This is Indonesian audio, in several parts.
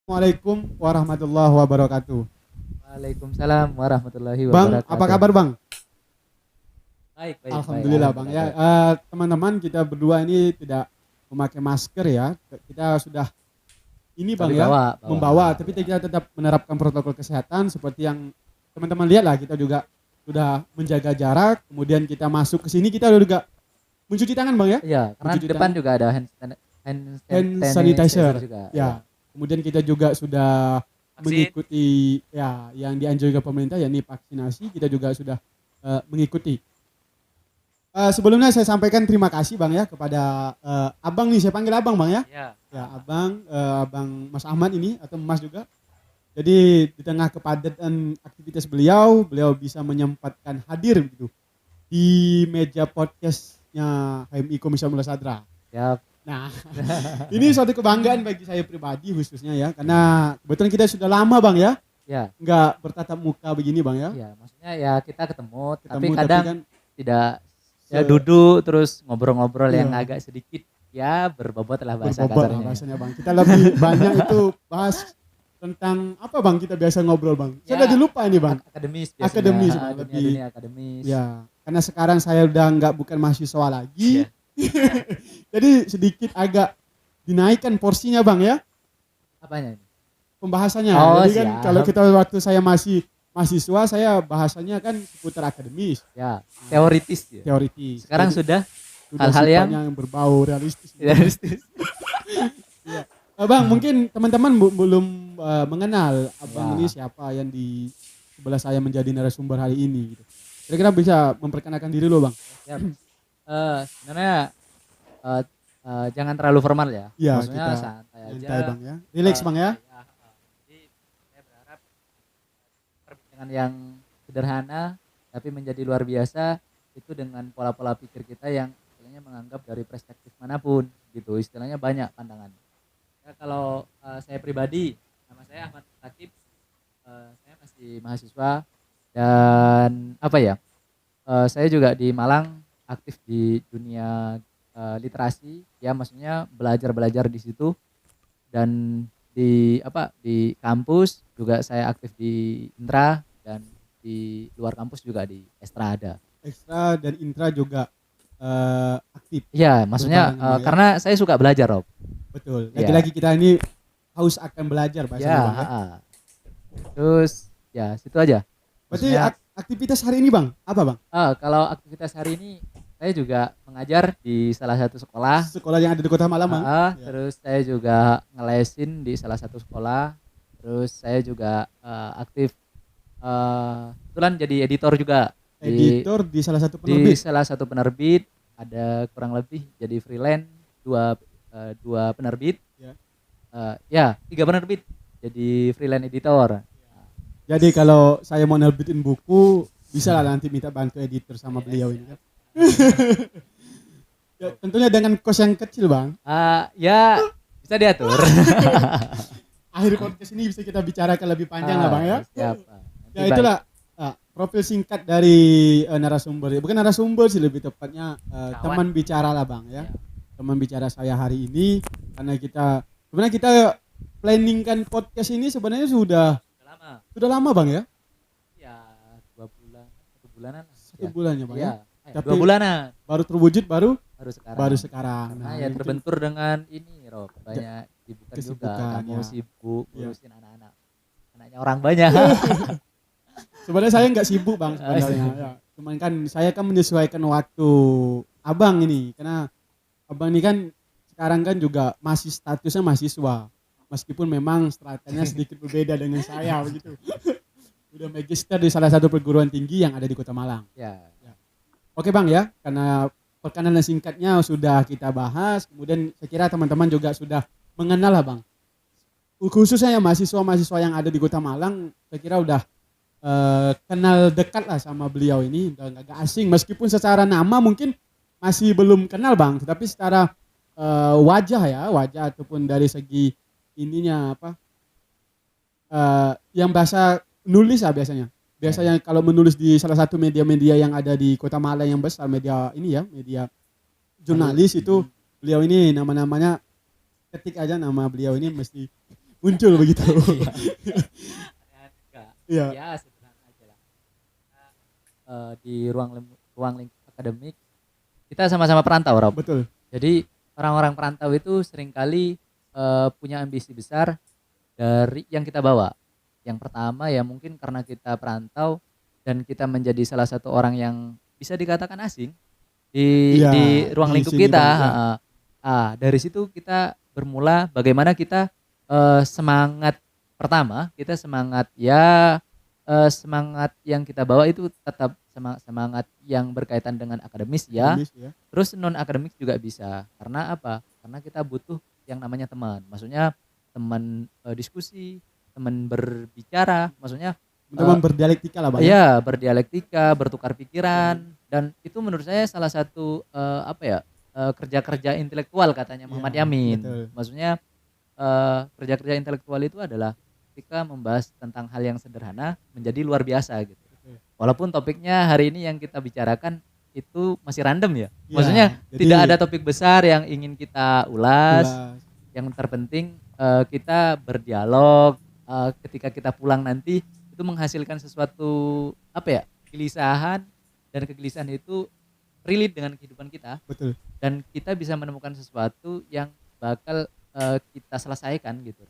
Assalamualaikum warahmatullahi wabarakatuh. Waalaikumsalam warahmatullahi Bang, wabarakatuh. apa kabar Bang? Baik, baik, Alhamdulillah Bang ya. Teman-teman kita berdua ini tidak memakai masker ya. Kita sudah ini Bang Tapi ya, bawa, membawa, tapi ya. kita tetap menerapkan protokol kesehatan seperti yang teman-teman lihat lah. Kita juga sudah menjaga jarak. Kemudian kita masuk ke sini kita juga mencuci tangan Bang ya. Iya, karena Mencuci di depan tangan. juga ada hand Sanitizer juga. ya. Kemudian kita juga sudah Vaksin. mengikuti ya yang dianjurkan pemerintah yakni vaksinasi. Kita juga sudah mengikuti. Sebelumnya saya sampaikan terima kasih Bang ya kepada Abang nih, saya panggil Abang Bang ya. Iya. Ya Abang, Abang Mas Ahmad ini atau Mas juga. Jadi di tengah kepadatan aktivitas beliau bisa menyempatkan hadir gitu di meja podcastnya HMI Komisi 11 Sadra. Ya. Nah, ini suatu kebanggaan bagi saya pribadi khususnya ya, karena kebetulan kita sudah lama Bang ya, Ya. nggak bertatap muka begini Bang ya. Ya, maksudnya ya kita ketemu tapi Ketemu kadang kan tidak ya duduk terus ngobrol-ngobrol yang Iya. agak sedikit ya berbobot lah bahasa berbobot lah kasarnya. bahasanya Bang. Kita lebih banyak itu bahas tentang apa Bang, kita biasa ngobrol Bang. Ya, Saya udah lupa ini Bang. Akademis biasanya. Akademis Bang, Dunia akademis. Ya, karena sekarang saya udah bukan mahasiswa lagi. Ya. Jadi sedikit agak dinaikkan porsinya Bang ya, Apanya ini? pembahasannya. Oh, Jadi kan siap. kalau kita waktu saya masih mahasiswa, saya bahasanya kan seputar akademis, Ya, teoritis ya. teoritis. Sekarang Jadi, sudah sudah hal-hal yang berbau realistis. realistis. Bang, mungkin teman-teman belum mengenal Abang Ya. ini siapa yang di sebelah saya menjadi narasumber hari ini gitu. Kira-kira bisa memperkenalkan diri lo Bang? Siap. Sebenarnya jangan terlalu formal ya. Iya, Maksudnya kita santai aja. santai Bang ya. Relax Bang ya. Jadi saya berharap perbincangan yang sederhana tapi menjadi luar biasa itu dengan pola-pola pikir kita yang istilahnya menganggap dari perspektif manapun gitu. Istilahnya banyak pandangan. Ya, kalau saya pribadi, nama saya Ahmad Takib, saya masih mahasiswa dan apa ya? Saya juga di Malang aktif di dunia literasi, ya maksudnya belajar di situ dan di kampus juga saya aktif di Intra dan di luar kampus juga di Estrada. Ekstra dan intra juga aktif. Iya, maksudnya Berbareng ya. karena saya suka belajar, Rob. Betul. Ya. Lagi-lagi kita ini haus akan belajar bahasanya Ya, Bang ya. terus ya situ aja. Berarti Maksudnya, aktivitas hari ini Bang, apa Bang? kalau aktivitas hari ini saya juga mengajar di salah satu sekolah. Sekolah yang ada di Kota Malang Bang. Ya. Terus saya juga ngelesin di salah satu sekolah. Terus saya juga aktif kebetulan jadi editor juga Editor di salah satu di penerbit. salah satu penerbit. Ada kurang lebih jadi freelance dua penerbit. Ya. 3 penerbit jadi freelance editor. Jadi kalau saya mau nerbitin buku, bisa lah nanti minta bantu editor sama beliau ini kan. Ya, tentunya dengan kos yang kecil Bang. Ya bisa diatur. Akhir podcast ini bisa kita bicarakan lebih panjang lah Bang ya. Siap. Ya itulah profil singkat dari narasumber. Bukan narasumber sih, lebih tepatnya teman bicara lah Bang ya. Teman bicara saya hari ini, karena sebenarnya kita planningkan podcast ini sebenarnya sudah lama Bang ya. Ya 2 bulan, 1 bulanan. 1 bulan ya Bang ya. Tapi 2 bulanan. Baru terwujud baru sekarang. Nah, ya terbentur dengan ini Rob, banyak kesibukan juga. Kamu ya. sibuk ngurusin anak-anak. Anaknya orang banyak. Sebenarnya saya nggak sibuk Bang sebenarnya. Ya. Cuman kan saya kan menyesuaikan waktu Abang ini, karena Abang ini kan sekarang kan juga masih statusnya mahasiswa. Meskipun memang stratanya sedikit berbeda dengan saya begitu. Udah magister di salah satu perguruan tinggi yang ada di Kota Malang. Ya. Oke Bang ya, karena perkenalan singkatnya sudah kita bahas, kemudian saya kira teman-teman juga sudah mengenal lah Bang. Khususnya yang mahasiswa-mahasiswa yang ada di Kota Malang, saya kira udah kenal dekat lah sama beliau ini, udah agak asing. Meskipun secara nama mungkin masih belum kenal Bang, tetapi secara wajah ataupun dari segi ininya yang bahasa nulis lah biasanya. Biasanya kalau menulis di salah satu media-media yang ada di Kota Malang yang besar, media jurnalis itu, beliau ini nama-namanya ketik aja nama beliau ini mesti muncul begitu. Enggak. Iya. Ya sederhana aja lah. Di ruang lingkup akademik kita sama-sama perantau, Rob. Betul. Jadi orang-orang perantau itu seringkali punya ambisi besar dari yang kita bawa. Yang pertama ya mungkin karena kita perantau dan kita menjadi salah satu orang yang bisa dikatakan asing Iya, di ruang di lingkup sini, kita. Bang, ya. Dari situ kita bermula bagaimana kita semangat pertama, kita semangat ya semangat yang kita bawa itu tetap semangat yang berkaitan dengan akademis ya. Akademis, ya. Terus non akademik juga bisa. Karena apa? Karena kita butuh yang namanya teman. Maksudnya teman diskusi, teman berbicara, maksudnya Teman berdialektika lah, Bang. Ya. ya berdialektika, bertukar pikiran dan itu menurut saya salah satu kerja-kerja intelektual katanya Muhammad Iya, Yamin. betul. Maksudnya kerja-kerja intelektual itu adalah ketika membahas tentang hal yang sederhana menjadi luar biasa gitu. Betul. Walaupun topiknya hari ini yang kita bicarakan itu masih random ya. Iya, Maksudnya jadi- tidak ada topik besar yang ingin kita ulas. Jelas. Yang terpenting kita berdialog ketika kita pulang nanti itu menghasilkan sesuatu kegelisahan dan kegelisahan itu relate dengan kehidupan kita Betul. dan kita bisa menemukan sesuatu yang bakal kita selesaikan gitu.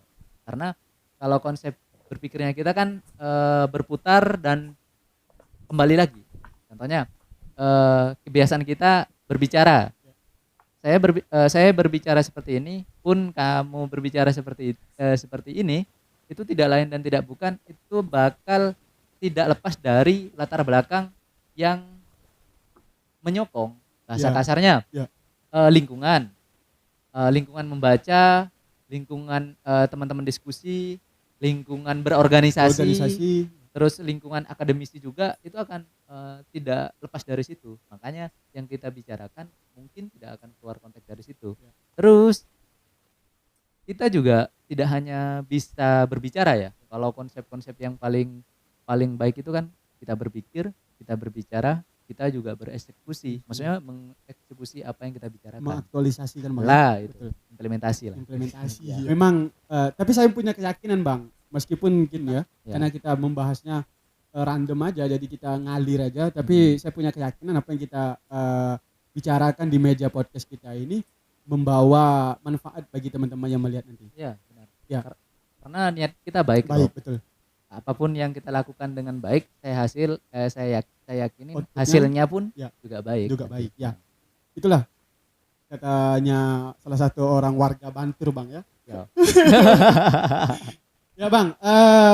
Karena kalau konsep berpikirnya kita kan berputar dan kembali lagi. Contohnya kebiasaan kita berbicara. Saya berbicara seperti ini, pun kamu berbicara seperti ini, itu tidak lain dan tidak bukan itu bakal tidak lepas dari latar belakang yang menyokong. Bahasa Ya. kasarnya Ya. lingkungan membaca, lingkungan teman-teman diskusi, lingkungan berorganisasi, Organisasi. terus lingkungan akademisi juga itu akan tidak lepas dari situ. Makanya yang kita bicarakan mungkin tidak akan keluar konteks dari situ. Ya. Terus kita juga tidak hanya bisa berbicara ya. Kalau konsep-konsep yang paling baik itu kan kita berpikir, kita berbicara, kita juga bereksekusi. Maksudnya mengeksekusi apa yang kita bicarakan. Mengaktualisasikan, Bang. Lah itu Betul. implementasi lah. Implementasi. Ya. Memang tapi saya punya keyakinan, Bang, meskipun mungkin ya, Ya. karena kita membahasnya random aja, jadi kita ngalir aja, tapi saya punya keyakinan apa yang kita bicarakan di meja podcast kita ini membawa manfaat bagi teman-teman yang melihat nanti. Ya, benar. Ya. Karena niat kita baik, Baik, Rob. betul. Apapun yang kita lakukan dengan baik, saya yakini Outputnya, hasilnya pun ya, juga baik. juga baik, ya. Itulah katanya salah satu orang warga Bantur, Bang, ya. Ya. Ya, Bang,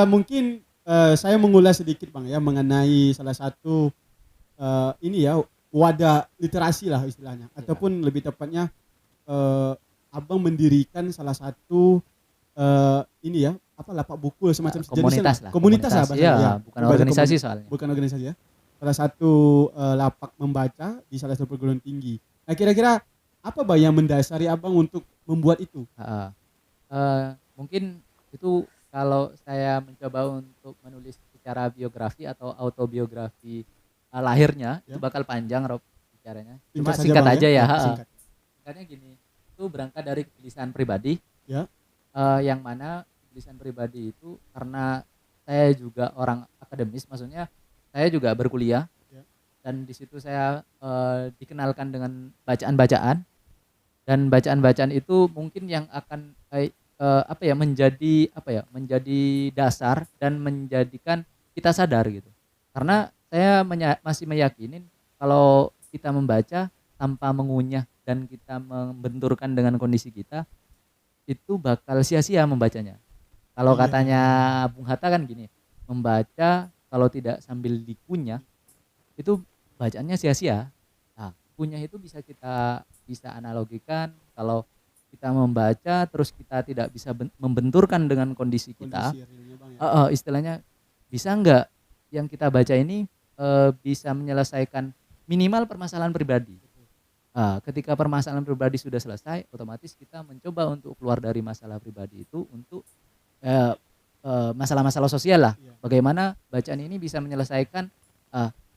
mungkin saya mengulas sedikit, Bang, ya, mengenai salah satu ini ya, wadah literasi lah istilahnya, ataupun lebih tepatnya Abang mendirikan salah satu ini ya, lapak buku semacam Komunitas lah. komunitas lah bahasa, ya, ya. bukan organisasi soalnya. Bukan organisasi ya. Salah satu lapak membaca di salah satu perguruan tinggi. Nah, kira-kira apa, Bang, yang mendasari Abang untuk membuat itu? Mungkin itu kalau saya mencoba untuk menulis secara biografi atau autobiografi lahirnya Ya. itu bakal panjang, Rob, bicaranya. Singkat Cuma saja, singkat Bang, aja ya. Singkat. Singkatnya gini, itu berangkat dari kegelisahan pribadi. Ya. Yang mana kegelisahan pribadi itu karena saya juga orang akademis, maksudnya saya juga berkuliah. Ya. Dan di situ saya dikenalkan dengan bacaan-bacaan. Dan bacaan-bacaan itu mungkin yang akan menjadi dasar dan menjadikan kita sadar gitu. Karena saya masih meyakini kalau kita membaca tanpa mengunyah dan kita membenturkan dengan kondisi kita, itu bakal sia-sia membacanya. Kalau Iya. katanya Bung Hatta kan gini, membaca kalau tidak sambil dikunyah itu bacaannya sia-sia. Nah, kunyah itu bisa analogikan kalau kita membaca terus kita tidak bisa membenturkan dengan kondisi kita. Kondisi realnya, Bang, ya. Istilahnya bisa enggak yang kita baca ini bisa menyelesaikan minimal permasalahan pribadi. Ketika permasalahan pribadi sudah selesai, otomatis kita mencoba untuk keluar dari masalah pribadi itu untuk masalah-masalah sosial lah. Iya. Bagaimana bacaan ini bisa menyelesaikan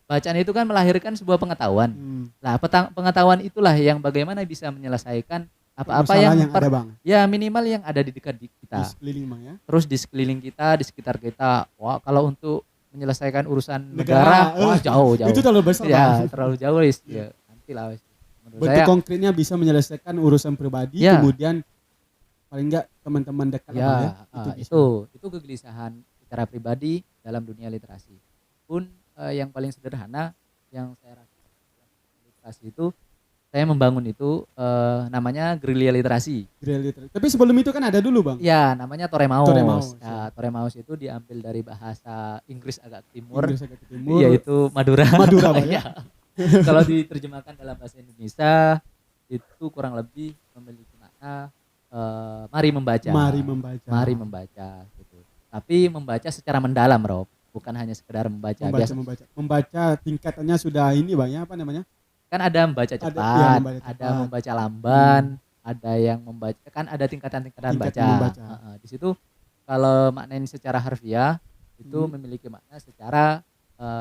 bacaan itu kan melahirkan sebuah pengetahuan. Nah, pengetahuan itulah yang bagaimana bisa menyelesaikan apa-apa Permasalahan yang yang ada bang ya minimal yang ada di dekat di kita. sekeliling bang ya. Terus di sekeliling kita, di sekitar kita. Wah, kalau untuk menyelesaikan urusan Negara, negara, wah jauh. itu terlalu besar Ya, bang. terlalu jauh wis. Iya. Ya, nanti lah wis. Menurut Bentuk saya konkretnya bisa menyelesaikan urusan pribadi, ya, kemudian paling enggak teman-teman dekat lah bang ya. Itu bisa. itu kegelisahan secara pribadi dalam dunia literasi. Pun yang paling sederhana yang saya rasakan dalam literasi itu saya membangun itu namanya gerilya literasi. Tapi sebelum itu kan ada dulu bang. Ya, namanya Toremaus. Toremaus, Ya, Toremaus itu diambil dari bahasa Inggris agak timur, Inggris agak ke timur. yaitu Madura. Madura bang ya. Ya. Kalau diterjemahkan dalam bahasa Indonesia itu kurang lebih memiliki makna mari membaca. Mari membaca. Mari membaca gitu. Tapi membaca secara mendalam, Rob, bukan hanya sekedar membaca. Membaca tingkatannya sudah ini bang ya, apa namanya? Kan ada membaca cepat, ada membaca lamban, ada yang membaca, kan ada tingkatan-tingkatan baca. Di situ kalau maknain secara harfiah itu memiliki makna secara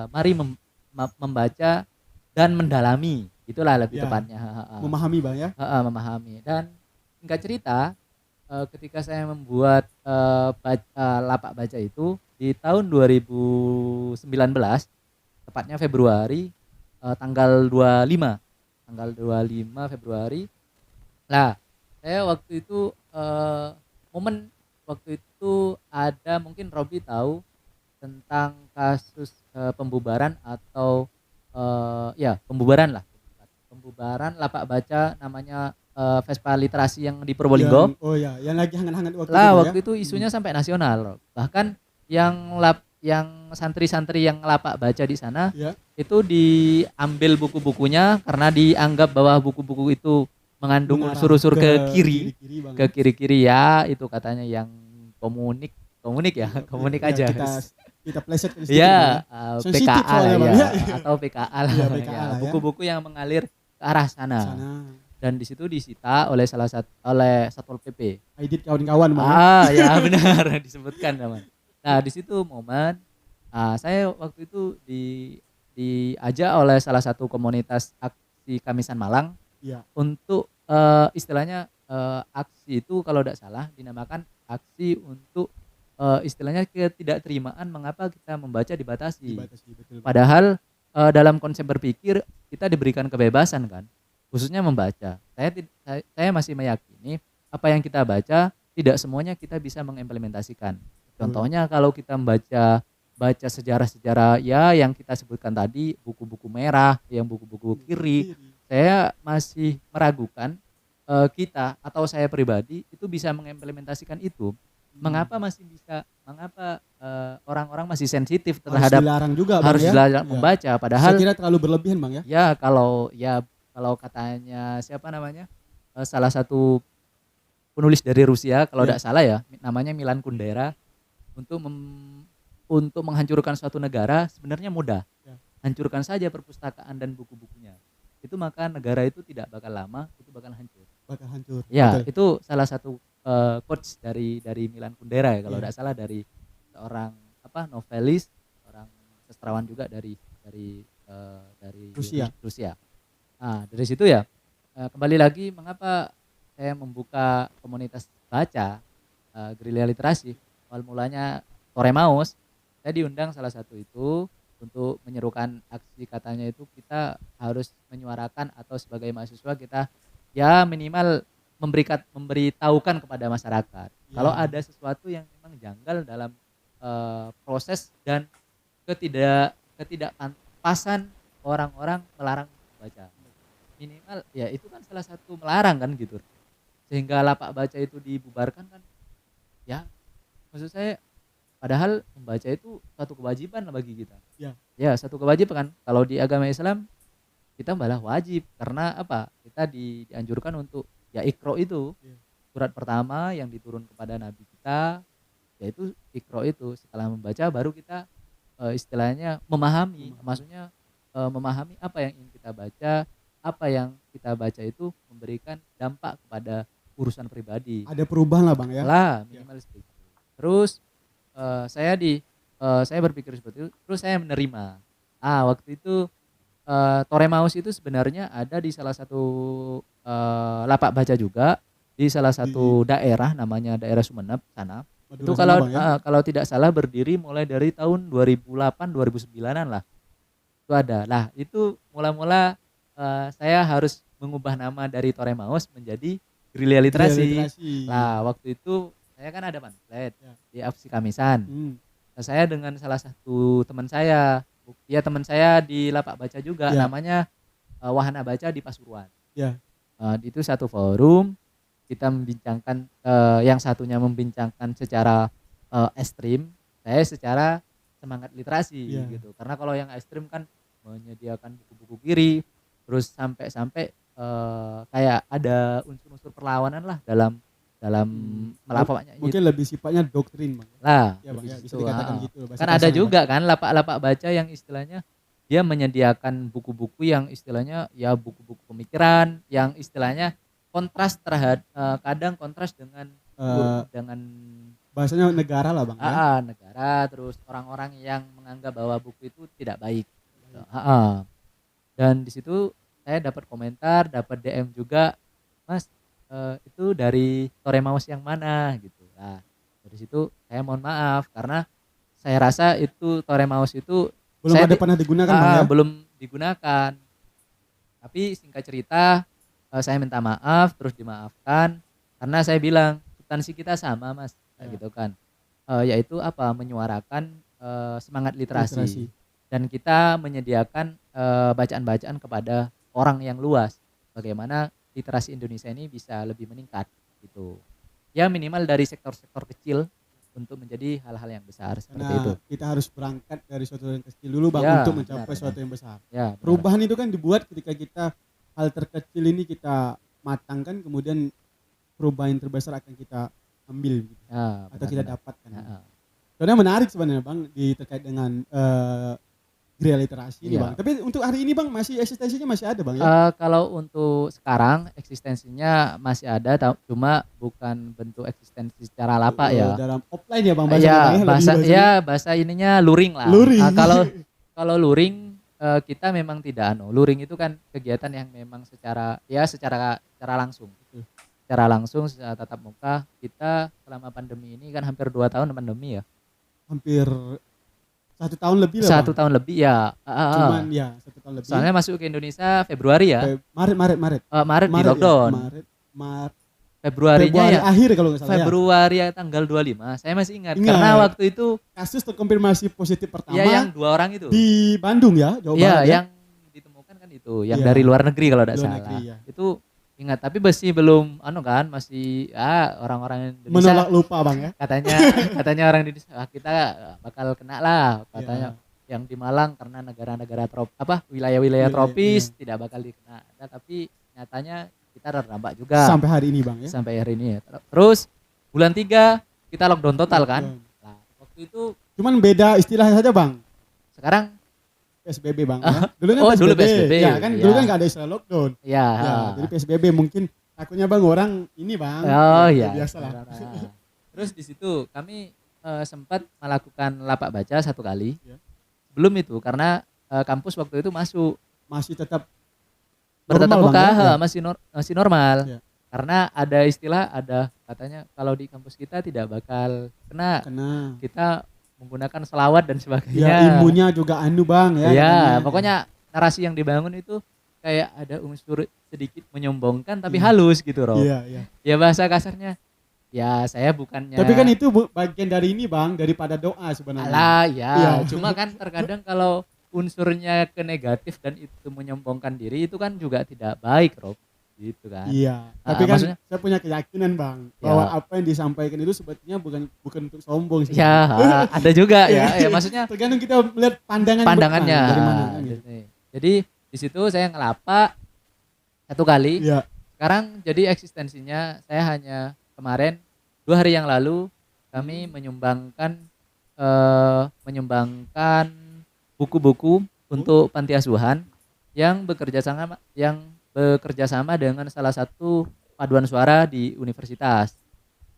mari membaca dan mendalami, itulah lebih tepatnya. Memahami bang ya. Memahami. Dan singkat cerita, ketika saya membuat lapak baca itu di tahun 2019, tepatnya Februari, tanggal 25 Februari. Nah, saya waktu itu momen waktu itu ada, mungkin Robi tahu tentang kasus pembubaran atau pembubaran lapak baca namanya Vespa Literasi yang di Probolinggo. Yang lagi hangat-hangat waktu itu isunya sampai nasional. Bahkan yang santri-santri yang lapak baca di sana itu diambil buku-bukunya karena dianggap bahwa buku-buku itu mengandung unsur-unsur ke kiri ya, itu katanya yang komunik aja. Kita pleset ya, PKA lah ya, atau PKA lah ya, buku-buku yang mengalir ke arah sana. Dan di situ disita oleh oleh Satpol PP. Aidit kawan-kawan ya benar disebutkan teman. Nah, di situ momen saya waktu itu diajak oleh salah satu komunitas aksi Kamisan Malang untuk istilahnya aksi itu kalau tidak salah dinamakan aksi untuk istilahnya ketidakterimaan mengapa kita membaca dibatasi. Betul. Padahal dalam konsep berpikir kita diberikan kebebasan kan, khususnya membaca. Saya masih meyakini apa yang kita baca tidak semuanya kita bisa mengimplementasikan. Contohnya kalau kita membaca sejarah-sejarah ya yang kita sebutkan tadi, buku-buku merah, yang buku-buku kiri, saya masih meragukan kita atau saya pribadi itu bisa mengimplementasikan itu. Mengapa orang-orang masih sensitif terhadap harus dilarang membaca, padahal saya kira terlalu berlebihan bang ya. Ya kalau katanya siapa namanya salah satu penulis dari Rusia kalau tidak salah ya, namanya Milan Kundera, untuk menghancurkan suatu negara sebenarnya mudah. Hancurkan saja perpustakaan dan buku-bukunya. Itu maka negara itu tidak bakal lama, itu bakal hancur. Ya, betul. Itu salah satu quotes dari Milan Kundera ya kalau tidak salah, dari seorang novelis, orang sastrawan juga dari Rusia. Nah, dari situ ya kembali lagi mengapa saya membuka komunitas baca gerilya literasi. Awal mulanya Toremaus, saya diundang salah satu itu untuk menyerukan aksi, katanya itu kita harus menyuarakan atau sebagai mahasiswa kita ya minimal memberitahukan kepada masyarakat kalau ada sesuatu yang memang janggal dalam proses dan ketidakpasan orang-orang melarang baca. Minimal ya itu kan salah satu melarang kan gitu. Sehingga lapak baca itu dibubarkan kan. Ya, maksud saya padahal membaca itu satu kewajiban bagi kita. Ya, satu kewajiban kan. Kalau di agama Islam kita malah wajib karena apa? Kita dianjurkan untuk ya Iqra itu. Surat pertama yang diturun kepada nabi kita yaitu Iqra itu. Setelah membaca baru kita istilahnya memahami. Maksudnya memahami apa yang ingin kita baca, apa yang kita baca itu memberikan dampak kepada urusan pribadi. Ada perubahan lah bang ya. Minimal seperti itu. Terus saya berpikir seperti itu, terus saya menerima. Waktu itu Toremaus itu sebenarnya ada di salah satu lapak baca juga, di salah satu daerah namanya daerah Sumeneb sana. Itu Madura sana, Bang, ya. kalau tidak salah berdiri mulai dari tahun 2008 2009-an lah. Itu ada. Lah, itu mula-mula saya harus mengubah nama dari Toremaus menjadi Gerilya Gerilya Literasi. Literasi. Lah, waktu itu saya kan ada pamflet Ya. di Aksi Kamisan. Hmm. Nah, saya dengan salah satu teman saya, ya teman saya di Lapak Baca juga, Ya. namanya Wahana Baca di Pasuruan. Ya. Itu satu forum kita membincangkan, yang satunya membincangkan secara ekstrim, saya secara semangat literasi Ya. gitu. Karena kalau yang ekstrim kan menyediakan buku-buku kiri, terus sampai kayak ada unsur-unsur perlawanan lah dalam melapaknya Mungkin lebih sifatnya doktrin, Bang. lah. Ya, Bang, ya, bisa Gitu, dikatakan gitu. bahasa kan ada kasarnya, juga kan lapak-lapak baca yang istilahnya dia menyediakan buku-buku yang istilahnya ya buku-buku pemikiran yang istilahnya kontras terhadap kadang kontras dengan Bang. dengan Bahasanya negara lah, Bang, ya. negara, terus orang-orang yang menganggap bahwa buku itu tidak baik gitu. Dan di situ saya dapat komentar, dapat DM juga, Mas, itu dari Toremaus yang mana gitu. Nah, dari situ saya mohon maaf karena saya rasa itu Toremaus itu Belum saya ada pernah digunakan, Bang, ya. belum digunakan. Tapi singkat cerita saya minta maaf, terus dimaafkan karena saya bilang substansi kita sama, Mas, kayak gitu kan. Yaitu apa? Menyuarakan semangat literasi. Dan kita menyediakan bacaan-bacaan kepada orang yang luas. Bagaimana literasi Indonesia ini bisa lebih meningkat gitu. Ya minimal dari sektor-sektor kecil untuk menjadi hal-hal yang besar seperti itu. Karena kita harus berangkat dari suatu yang kecil dulu, Bang, Ya, untuk mencapai benar. suatu yang besar. Ya, benar. Perubahan itu kan dibuat ketika kita hal terkecil ini kita matangkan, kemudian perubahan yang terbesar akan kita ambil gitu, Ya, atau kita benar-benar. dapatkan. Ya, Soalnya menarik sebenarnya, Bang, terkait dengan Gerilya Literasi ini, Iya. Bang. Tapi untuk hari ini, Bang, masih eksistensinya masih ada, Bang, ya? Kalau untuk sekarang eksistensinya masih ada, cuma bukan bentuk eksistensi secara lapak ya. Dalam offline ya, Bang, bahasa Ya, Bang, bahasa lebih ya bahasa ininya luring lah. Luring. Kalau luring kita memang tidak luring itu kan kegiatan yang memang secara langsung. Secara langsung secara tatap muka. Kita selama pandemi ini kan hampir 2 tahun pandemi ya. hampir 1 tahun lebih lah, 1 Bang. tahun lebih ya. Cuman ya 1 tahun lebih. Soalnya masuk ke Indonesia Februari ya. Maret di lockdown. Maret. Februarinya Februari ya. akhir kalau nggak salah ya. Februari ya tanggal 25. Saya masih ingat Ingat. karena waktu itu Kasus terkonfirmasi positif pertama ya yang 2 orang itu. di Bandung ya, Jawa Iya, Barat ya. yang ditemukan kan itu, yang Iya. dari luar negeri kalau tidak Luar salah. negeri, ya. Itu ingat, tapi masih belum kan masih orang-orang Indonesia Menolak lupa, Bang, ya. katanya orang Indonesia kita bakal kena lah katanya. Iya. Yang di Malang karena negara-negara wilayah-wilayah tropis Iya. tidak bakal dikena. Nah, tapi nyatanya kita terdampak juga Sampai hari ini, Bang, ya. sampai hari ini ya. Terus bulan 3 kita lockdown total kan. Nah, waktu itu Cuman beda istilah saja, Bang. sekarang PSBB, Bang, ya. Dulu kan dulu PSBB. Ya kan, dulu Iya. kan enggak ada istilah lockdown. ya, Ya, jadi PSBB mungkin takutnya, Bang, orang ini, Bang. oh Ya, iya. biasalah. Nah, terus di situ kami sempat melakukan lapak baca 1 kali. Ya. Belum itu karena kampus waktu itu Masih tetap bertatap normal, muka, Bang, ya? masih normal. Ya. Karena ada istilah, katanya kalau di kampus kita tidak bakal kena, Kena. kita menggunakan selawat dan Ya, sebagainya. imunnya juga Bang, ya. Ya, katanya. pokoknya narasi yang dibangun itu kayak ada unsur sedikit menyombongkan tapi Iya. halus gitu, Rob. Iya, iya. Ya bahasa kasarnya, ya saya bukannya. Tapi kan itu bagian dari ini, Bang, daripada doa sebenarnya. Alah, ya. Iya. Cuma kan terkadang kalau unsurnya ke negatif dan itu menyombongkan diri itu kan juga tidak baik, Rob. Gitu kan. Iya. Tapi kan maksudnya- saya punya keyakinan, Bang, Ya. bahwa apa yang disampaikan itu sebetulnya bukan untuk sombong sih. Ya, ada juga ya. Ya maksudnya Tergantung kita melihat pandangannya. dari mana kan gitu. Jadi di situ saya ngelapak 1 kali. Iya. Sekarang jadi eksistensinya saya hanya kemarin 2 hari yang lalu kami menyumbangkan buku-buku untuk panti asuhan yang bekerja sama dengan salah satu paduan suara di universitas.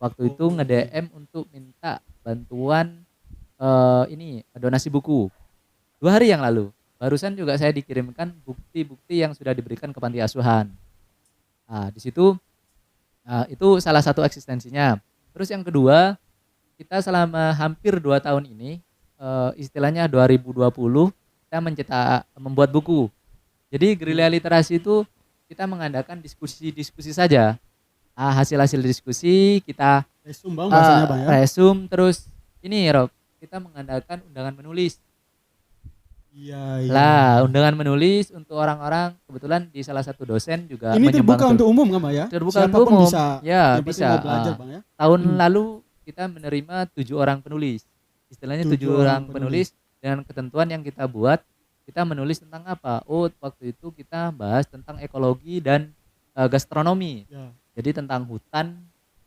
Waktu itu nge-DM untuk minta bantuan donasi buku. 2 hari yang lalu. Barusan juga saya dikirimkan bukti-bukti yang sudah diberikan ke panti asuhan. Nah, di situ Itu salah satu eksistensinya. Terus yang kedua, kita selama hampir 2 tahun ini, istilahnya 2020 kita membuat buku. Jadi gerilya literasi itu kita mengadakan diskusi-diskusi saja. Hasil-hasil diskusi kita Resum bang bahasanya bang ya. resum, terus ini Rob, kita mengadakan undangan menulis. Iya, iya. Lah, undangan menulis untuk orang-orang, kebetulan di salah satu dosen juga Ini terbuka menyumbang untuk umum kan bang ya? terbuka untuk Siapapun umum. bisa. Ya, Yang penting bisa. mau belajar bang ya. Tahun lalu kita menerima 7 orang penulis. Istilahnya 7 7 orang orang penulis dengan ketentuan yang kita buat. Kita menulis tentang apa? Oh, waktu itu kita bahas tentang ekologi dan gastronomi. Ya. Jadi tentang hutan,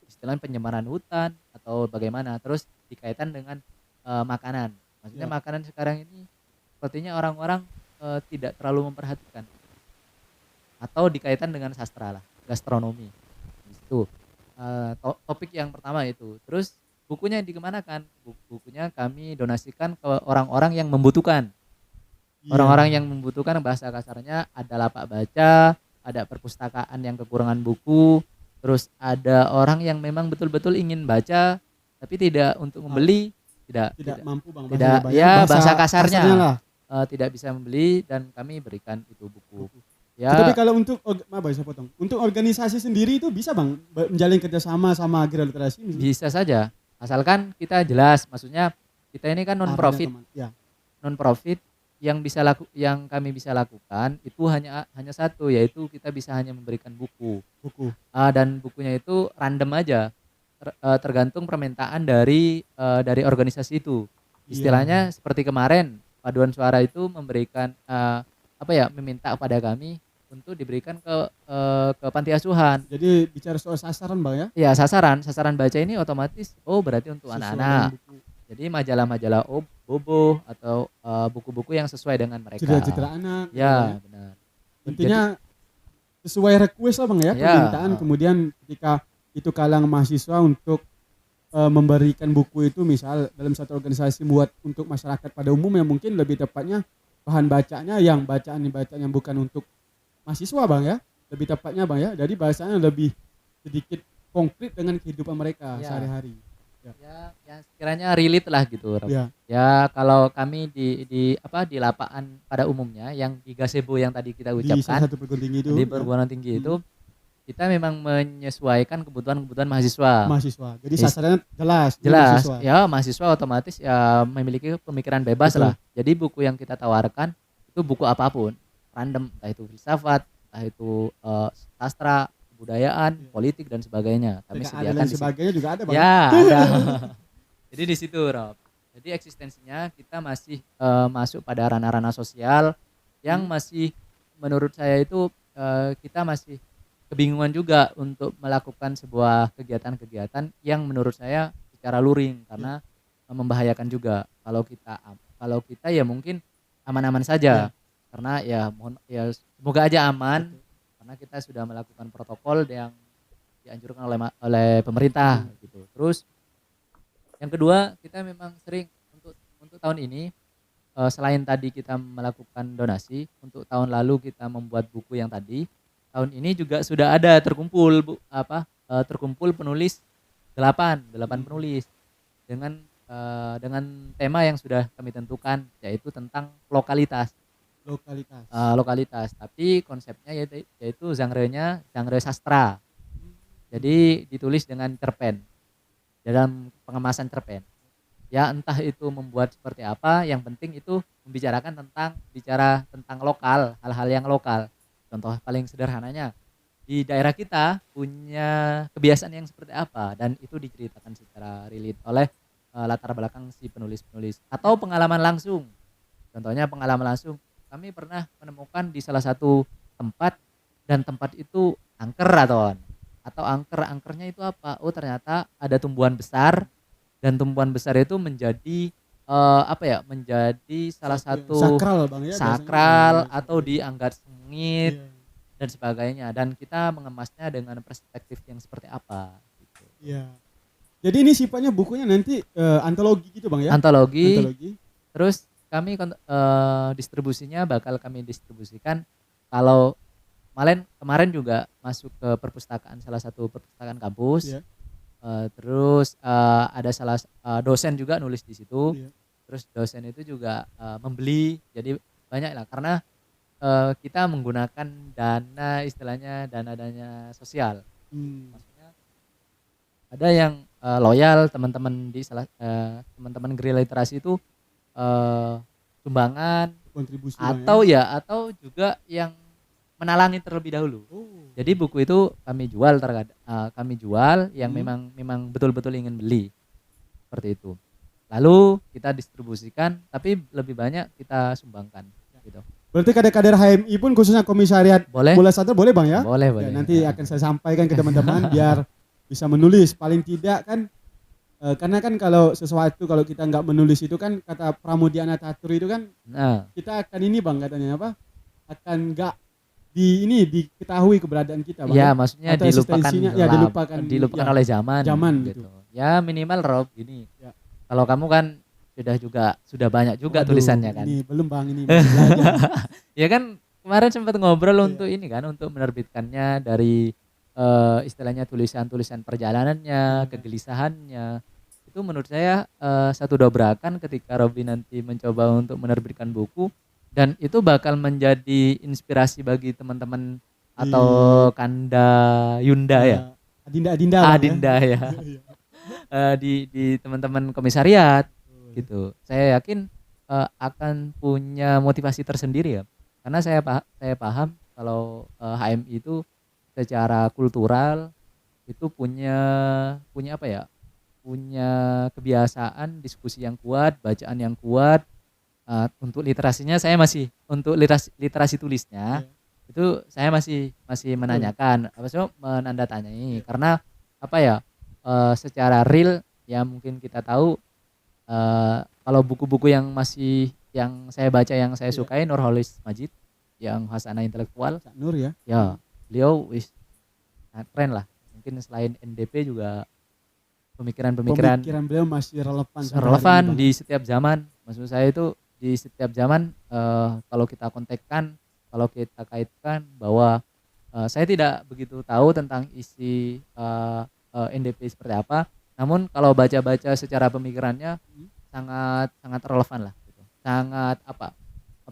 istilahnya penyemaran hutan atau bagaimana. Terus dikaitan dengan makanan. Maksudnya Ya. makanan sekarang ini sepertinya orang-orang tidak terlalu memperhatikan. Atau dikaitan dengan sastra lah, gastronomi. Itu topik yang pertama itu. Terus bukunya dikemanakan? Bukunya kami donasikan ke orang-orang yang membutuhkan. Iya. Orang-orang yang membutuhkan, bahasa kasarnya ada lapak baca, ada perpustakaan yang kekurangan buku, terus ada orang yang memang betul-betul ingin baca tapi tidak untuk membeli, Tidak mampu bang. tidak, bahasanya, Bang, ya bahasa kasarnya lah. tidak bisa membeli, dan kami berikan itu buku. Ya, Tapi kalau untuk maaf bang, saya potong. Untuk organisasi sendiri itu bisa bang menjalin kerjasama sama gerilya literasi misalnya? bisa saja asalkan kita jelas. Maksudnya kita ini kan non profit, Arahnya kemana? Ya. non profit. Yang kami bisa lakukan itu hanya satu, yaitu kita bisa hanya memberikan buku. Dan bukunya itu random aja, tergantung permintaan dari organisasi itu. Istilahnya seperti kemarin Paduan Suara itu memberikan meminta kepada kami untuk diberikan ke panti asuhan. Jadi bicara soal sasaran bang ya? Ya, sasaran baca ini otomatis berarti untuk Sesuai anak-anak. dengan buku. Jadi majalah-majalah Bobo atau buku-buku yang sesuai dengan mereka. Citra-citra anak. Ya, benar. Intinya sesuai request lah bang ya, permintaan. Kemudian ketika itu kalang mahasiswa untuk memberikan buku itu, misal dalam satu organisasi buat untuk masyarakat pada umum, yang mungkin lebih tepatnya bahan bacanya yang bacaan yang bukan untuk mahasiswa bang ya, lebih tepatnya bang ya. Jadi bahasanya lebih sedikit konkret dengan kehidupan mereka sehari-hari. Ya, yang sekiranya relate lah gitu. Ya. Ya, kalau kami di lapangan pada umumnya yang di gazebo yang tadi kita ucapkan, di salah satu perguruan tinggi itu, di perguruan tinggi itu, kita memang menyesuaikan kebutuhan mahasiswa. Jadi sasarannya jelas. Mahasiswa. Ya, mahasiswa otomatis ya memiliki pemikiran bebas. Betul. Lah. Jadi buku yang kita tawarkan itu buku apapun, random, entah itu filsafat, entah itu sastra, budayaan, politik dan sebagainya. Kami sediakan di sebagainya juga ada bang. Ya, ada. Jadi di situ Rob. Jadi eksistensinya kita masih masuk pada ranah-ranah sosial yang masih menurut saya itu kita masih kebingungan juga untuk melakukan sebuah kegiatan-kegiatan yang menurut saya secara luring, karena membahayakan juga. Kalau kita ya mungkin aman-aman saja. Karena ya semoga aja aman. Karena kita sudah melakukan protokol yang dianjurkan oleh pemerintah gitu. Terus yang kedua, kita memang sering untuk tahun ini selain tadi kita melakukan donasi, untuk tahun lalu kita membuat buku yang tadi, tahun ini juga sudah ada terkumpul terkumpul penulis 8 penulis dengan tema yang sudah kami tentukan, yaitu tentang lokalitas, tapi konsepnya yaitu genre sastra. Jadi ditulis dengan cerpen, dalam pengemasan cerpen. Ya, entah itu membuat seperti apa, yang penting itu membicarakan tentang lokal, hal-hal yang lokal. Contoh paling sederhananya, di daerah kita punya kebiasaan yang seperti apa, dan itu diceritakan secara relate oleh latar belakang si penulis-penulis atau pengalaman langsung. Contohnya pengalaman langsung, kami pernah menemukan di salah satu tempat, dan tempat itu angkernya itu apa? Oh, ternyata ada tumbuhan besar, dan tumbuhan besar itu menjadi menjadi salah satu sakral atau dianggap sengit dan sebagainya, dan kita mengemasnya dengan perspektif yang seperti apa gitu. Iya. Jadi ini sifatnya bukunya nanti antologi gitu bang ya? Antologi. Terus kami distribusinya bakal kami distribusikan, kalau kemarin juga masuk ke perpustakaan, salah satu perpustakaan kampus. Iya. Terus ada dosen juga nulis di situ. Iya. Terus dosen itu juga membeli, jadi banyak lah karena kita menggunakan dana, istilahnya dana sosial. Hmm. Maksudnya ada yang loyal, teman-teman di teman-teman Gerila Literasi itu sumbangan Kontribusi Bang, atau juga yang menalangi terlebih dahulu. Oh. Jadi buku itu kami jual yang Hmm. memang betul-betul ingin beli, seperti itu. Lalu kita distribusikan, tapi lebih banyak kita sumbangkan, gitu. Berarti kader-kader HMI pun khususnya komisariat Boleh? bola satu boleh Bang ya? Boleh, Ya, boleh. nanti akan saya sampaikan ke teman-teman biar bisa menulis. Paling tidak kan karena kan kalau sesuatu kalau kita nggak menulis itu kan kata Pramudiana Tatur itu kan Nah, kita akan ini Bang katanya apa? Akan nggak diketahui keberadaan kita Bang. ya maksudnya Atau eksistensinya, ya, dilupakan oleh zaman, gitu. Ya minimal Rob gini. Ya. Kalau kamu kan sudah banyak juga Waduh, tulisannya kan. Ini belum Bang, ini masih belajar. Ya kan kemarin sempat ngobrol Iya. untuk ini kan, untuk menerbitkannya dari istilahnya tulisan-tulisan perjalanannya, kegelisahannya. Itu menurut saya satu dobrakan ketika Robby nanti mencoba untuk menerbitkan buku, dan itu bakal menjadi inspirasi bagi teman-teman atau Kanda Yunda ya. Adinda Bang, Adinda ya. Iya. Di teman-teman komisariat gitu. Saya yakin akan punya motivasi tersendiri ya. Karena saya paham kalau HMI itu secara kultural itu punya apa ya? Punya kebiasaan diskusi yang kuat, bacaan yang kuat. Untuk literasinya saya masih, untuk literasi tulisnya itu saya masih menanyakan, menandatangani, karena apa ya? Secara real ya mungkin kita tahu kalau buku-buku yang saya baca, yang saya sukai, Nurholis Majid yang Hasanah Intelektual, Cak Nur ya. ya beliau sangat keren lah. Mungkin selain NDP juga pemikiran beliau masih relevan sampai hari ini, Bang. di setiap zaman. Maksud saya itu di setiap zaman, kalau kita kontekkan, kalau kita kaitkan bahwa saya tidak begitu tahu tentang isi NDP seperti apa, namun kalau baca-baca secara pemikirannya sangat relevan lah gitu. Sangat apa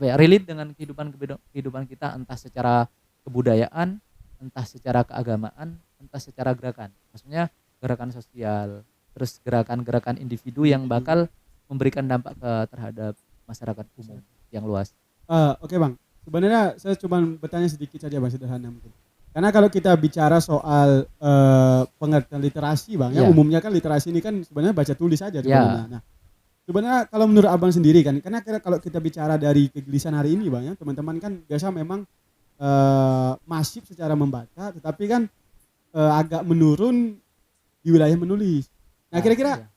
ya, relate dengan kehidupan kita, entah secara kebudayaan, entah secara keagamaan, entah secara gerakan. Maksudnya gerakan sosial, terus gerakan-gerakan individu yang bakal memberikan dampak terhadap masyarakat umum yang luas. Oke Bang, sebenarnya saya cuma bertanya sedikit saja Bang, sederhana mungkin. Karena kalau kita bicara soal pengertian literasi Bang, ya umumnya kan literasi ini kan sebenarnya baca tulis saja sebenarnya. Nah, sebenarnya kalau menurut Abang sendiri kan, karena kalau kita bicara dari kegelisahan hari ini Bang ya, teman-teman kan biasa memang masif secara membaca, tetapi kan agak menurun di wilayah menulis. Nah, kira-kira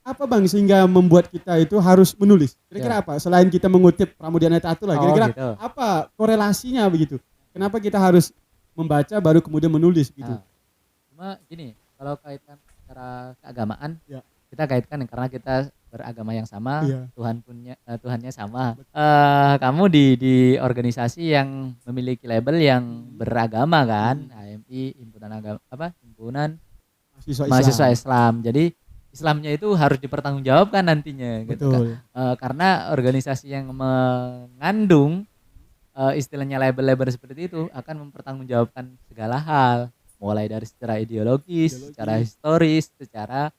apa Bang sehingga membuat kita itu harus menulis? Kira-kira apa? Selain kita mengutip Pramudiana Tatur lah, kira-kira gitu. Apa korelasinya begitu? Kenapa kita harus membaca baru kemudian menulis gitu? Cuma gini, kalau kaitkan secara keagamaan, kita kaitkan karena kita beragama yang sama, Tuhannya sama. Kamu di organisasi yang memiliki label yang beragama kan, HMI, himpunan mahasiswa Islam. Jadi Islamnya itu harus dipertanggungjawabkan nantinya gitu kan. Karena organisasi yang mengandung istilahnya label-label seperti itu akan mempertanggungjawabkan segala hal, mulai dari secara ideologis, secara historis, secara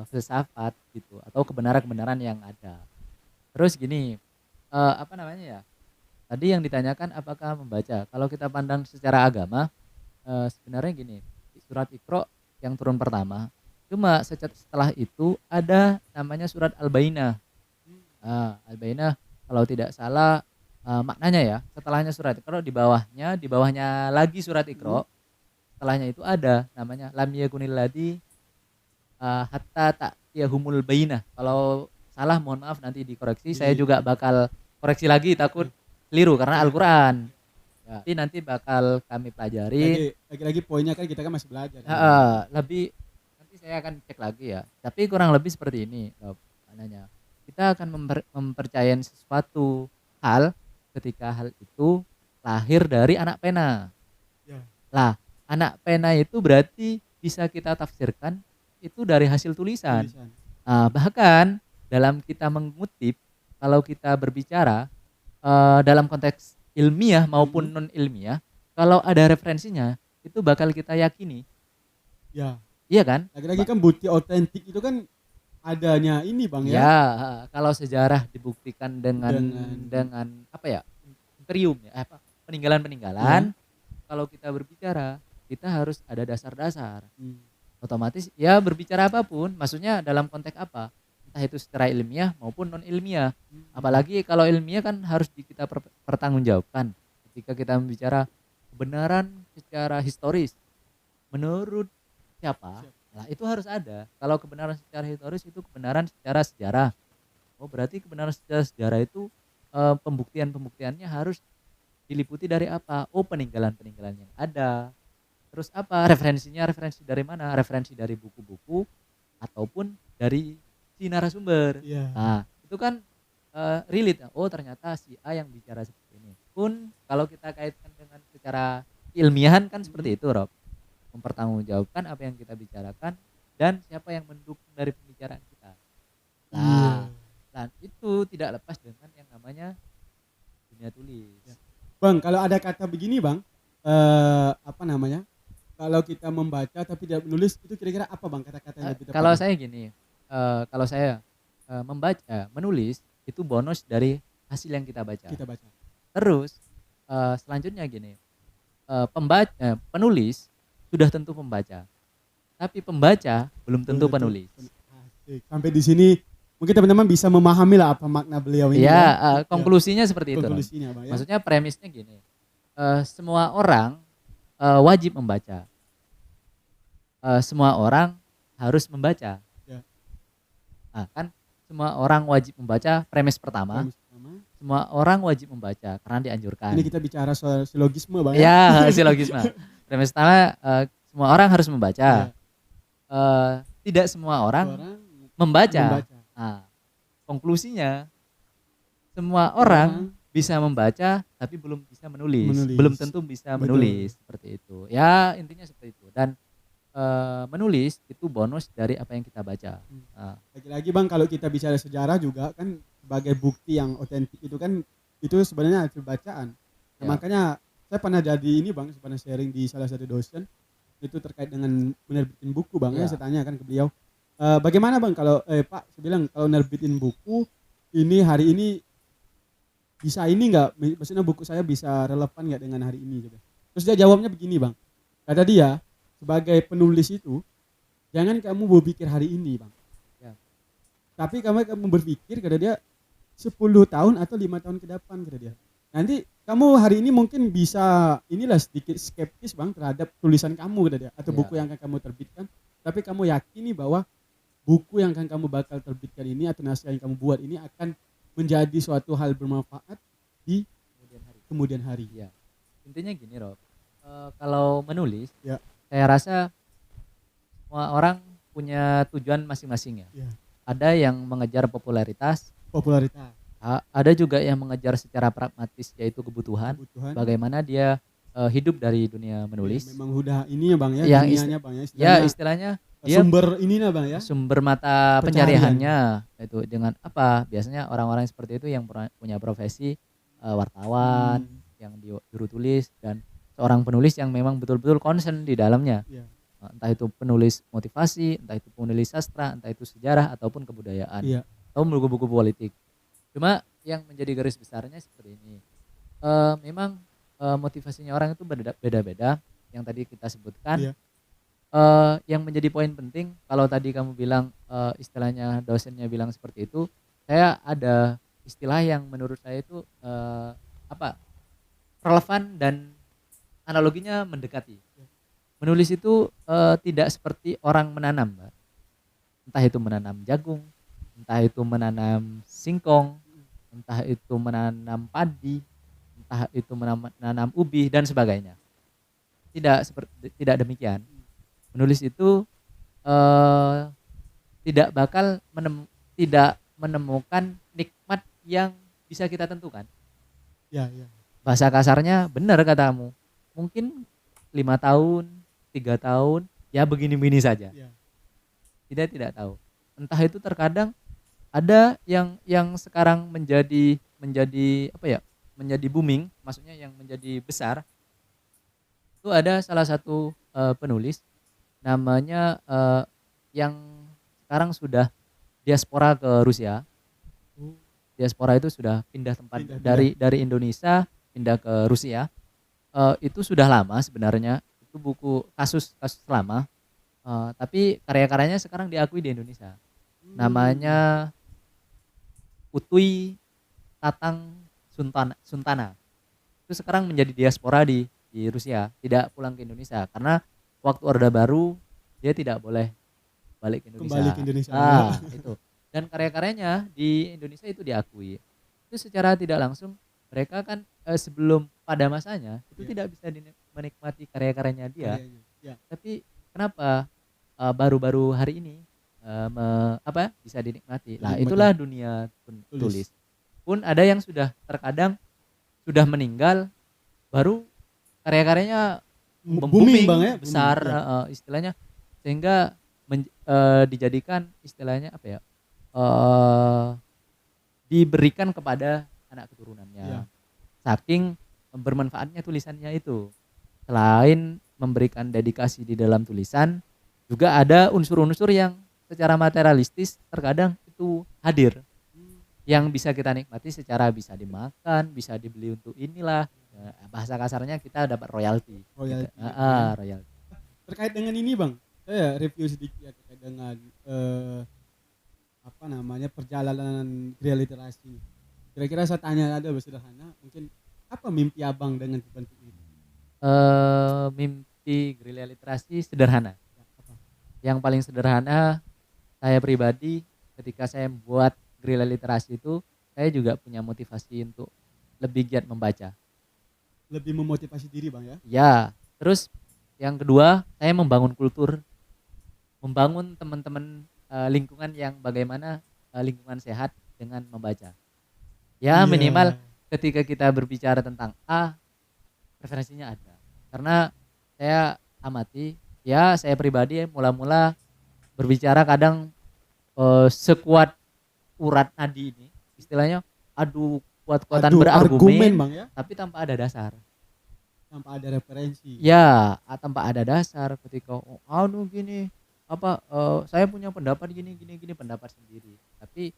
filsafat gitu, atau kebenaran-kebenaran yang ada. Terus gini, tadi yang ditanyakan apakah membaca. Kalau kita pandang secara agama, sebenarnya gini, surat Iqra yang turun pertama, cuma setelah itu ada namanya surat Al-Bainah. Al-Bainah kalau tidak salah maknanya ya, setelahnya surat Iqra, di bawahnya lagi surat Iqra, setelahnya itu ada namanya lam yakunil ladzi hatta ta'tiyahumul bainah. Kalau salah mohon maaf nanti dikoreksi, saya juga bakal koreksi lagi, takut keliru karena Al-Qur'an. Jadi nanti bakal kami pelajari. Lagi-lagi poinnya kan kita kan masih belajar. Lebih nanti saya akan cek lagi ya. Tapi kurang lebih seperti ini, maknanya. Kita akan mempercayai sesuatu hal ketika hal itu lahir dari anak pena. Ya. Lah, anak pena itu berarti bisa kita tafsirkan itu dari hasil tulisan. Tulisan. Bahkan dalam kita mengutip, kalau kita berbicara dalam konteks ilmiah maupun non ilmiah, kalau ada referensinya itu bakal kita yakini. Ya. Iya kan? Lagi-lagi kan bukti otentik itu kan adanya ini Bang ya. Ya, kalau sejarah dibuktikan dengan apa ya? Imperium ya, peninggalan-peninggalan. Kalau kita berbicara, kita harus ada dasar-dasar. Otomatis ya berbicara apapun, maksudnya dalam konteks apa? Entah itu secara ilmiah maupun non ilmiah. Apalagi kalau ilmiah kan harus kita pertanggungjawabkan. Ketika kita membicara kebenaran secara historis, menurut siapa? Nah, itu harus ada. Kalau kebenaran secara historis itu kebenaran secara sejarah. Oh, berarti kebenaran secara sejarah itu pembuktiannya harus diliputi dari apa? Oh, peninggalan-peninggalan yang ada. Terus apa? Referensi dari mana? Referensi dari buku-buku ataupun dari si narasumber. Nah, itu kan relate. Oh, ternyata si A yang bicara seperti ini. Pun kalau kita kaitkan dengan secara ilmiahan kan seperti itu, Rob. Mempertanggungjawabkan apa yang kita bicarakan dan siapa yang mendukung dari pembicaraan kita. Nah, dan itu tidak lepas dengan yang namanya dunia tulis. Bang, kalau ada kata begini Bang, apa namanya? Kalau kita membaca tapi tidak menulis, itu kira-kira apa Bang kata-kata yang lebih tepat? Kalau saya gini, kalau saya menulis itu bonus dari hasil yang kita baca. Terus selanjutnya gini, penulis sudah tentu pembaca, tapi pembaca belum tentu penulis. Sampai di sini mungkin teman-teman bisa memahami lah apa makna beliau ini. Ya, konklusinya seperti itu. Konklusinya, Bang, ya? Maksudnya premisnya gini, semua orang wajib membaca, semua orang harus membaca. Ya. Nah, kan semua orang wajib membaca, premis pertama. Semua orang wajib membaca karena dianjurkan. Ini kita bicara soal silogisme Bang. Ya, silogisme. Premis pertama, semua orang harus membaca. Tidak semua orang membaca. Nah, konklusinya semua orang bisa membaca tapi belum bisa menulis. Belum tentu bisa menulis. Seperti itu. Ya, intinya seperti itu. Dan menulis itu bonus dari apa yang kita baca. Lagi-lagi Bang, kalau kita bicara sejarah juga kan sebagai bukti yang otentik itu kan itu sebenarnya hasil bacaan. Nah, makanya saya pernah jadi ini Bang, pernah sharing di salah satu dosen itu terkait dengan menerbitin buku Bang. Saya tanya kan ke beliau, bagaimana Bang kalau Pak, saya bilang kalau nerbitin buku ini hari ini bisa ini enggak, maksudnya buku saya bisa relevan enggak dengan hari ini gitu. Terus dia jawabnya begini Bang, kata dia sebagai penulis itu jangan kamu berpikir hari ini Bang, tapi kamu berpikir, kata dia, 10 tahun atau 5 tahun ke depan, kata dia. Nanti kamu hari ini mungkin bisa inilah sedikit skeptis Bang terhadap tulisan kamu, kata dia, atau buku yang akan kamu terbitkan, tapi kamu yakini bahwa buku yang akan kamu bakal terbitkan ini atau naskah yang kamu buat ini akan menjadi suatu hal bermanfaat di kemudian hari. Ya. Intinya gini Rob, kalau menulis, saya rasa semua orang punya tujuan masing-masing ya. Ada yang mengejar popularitas. Ada juga yang mengejar secara pragmatis, yaitu kebutuhan. Bagaimana dia hidup dari dunia menulis. Memang udah ini ya Bang ya, dunianya Bang ya. Istilahnya dia sumber ininya Bang ya. Sumber mata pencariannya itu dengan apa? Biasanya orang-orang seperti itu yang punya profesi wartawan, yang juru tulis dan seorang penulis yang memang betul-betul concern di dalamnya. Entah itu penulis motivasi, entah itu penulis sastra, entah itu sejarah ataupun kebudayaan, atau buku-buku politik. Cuma yang menjadi garis besarnya seperti ini, memang motivasinya orang itu beda-beda. Yang tadi kita sebutkan, yang menjadi poin penting, kalau tadi kamu bilang istilahnya dosennya bilang seperti itu, saya ada istilah yang menurut saya itu relevan dan analoginya mendekati. Menulis itu tidak seperti orang menanam, Mbak. Entah itu menanam jagung, entah itu menanam singkong, entah itu menanam padi, entah itu menanam ubi dan sebagainya. Tidak demikian. Menulis itu tidak bakal tidak menemukan nikmat yang bisa kita tentukan. bahasa kasarnya benar katamu. Mungkin 5 tahun, 3 tahun, ya begini-begini saja. Iya. Kita tidak tahu. Entah itu terkadang ada yang sekarang menjadi apa ya? Menjadi booming, maksudnya yang menjadi besar. Itu ada salah satu penulis namanya yang sekarang sudah diaspora ke Rusia. Oh, Diaspora itu sudah pindah tempat Pindah. dari Indonesia pindah ke Rusia. Itu sudah lama sebenarnya. Itu buku kasus lama. Tapi karya-karyanya sekarang diakui di Indonesia. Namanya Utui Tatang Suntana. Itu sekarang menjadi diaspora di Rusia, tidak pulang ke Indonesia karena waktu Orde Baru dia tidak boleh balik ke Indonesia. Kembali ke Indonesia. Itu. Dan karya-karyanya di Indonesia itu diakui. Itu secara tidak langsung mereka kan sebelum pada masanya itu Iya. tidak bisa menikmati karya-karyanya dia. Kayaknya. Ya. Tapi kenapa baru-baru hari ini bisa dinikmati? Nah, Dinikmati. itulah dunia tulis. Pun ada yang sudah terkadang sudah meninggal baru karya-karyanya Booming Bang ya. besar Booming, ya. istilahnya sehingga dijadikan istilahnya apa ya? Diberikan kepada anak keturunannya. Iya. Saking bermanfaatnya tulisannya itu. Selain memberikan dedikasi di dalam tulisan, juga ada unsur-unsur yang secara materialistis terkadang itu hadir. Yang bisa kita nikmati secara bisa dimakan, bisa dibeli untuk inilah. Bahasa kasarnya kita dapat royalti. Royalti. Royalti. Terkait dengan ini Bang, saya review sedikit ya terkait dengan perjalanan Gria Literasi. Kira-kira saya tanya ada sederhana, mungkin apa mimpi Abang dengan terbentuk ini? Mimpi Gerilya Literasi sederhana. Ya, apa? Yang paling sederhana saya pribadi ketika saya membuat Gerilya Literasi itu saya juga punya motivasi untuk lebih giat membaca. Lebih memotivasi diri Bang ya? Ya, terus yang kedua saya membangun kultur, membangun teman-teman lingkungan yang bagaimana lingkungan sehat dengan membaca. Ya Iya. minimal ketika kita berbicara tentang A, referensinya ada. Karena saya amati, ya saya pribadi mula-mula berbicara kadang sekuat urat nadi ini, istilahnya adu kuat-kuatan berargumen, Bang ya, tapi tanpa ada dasar. tanpa ada referensi. Ya, tanpa ada dasar ketika gini saya punya pendapat gini pendapat sendiri. Tapi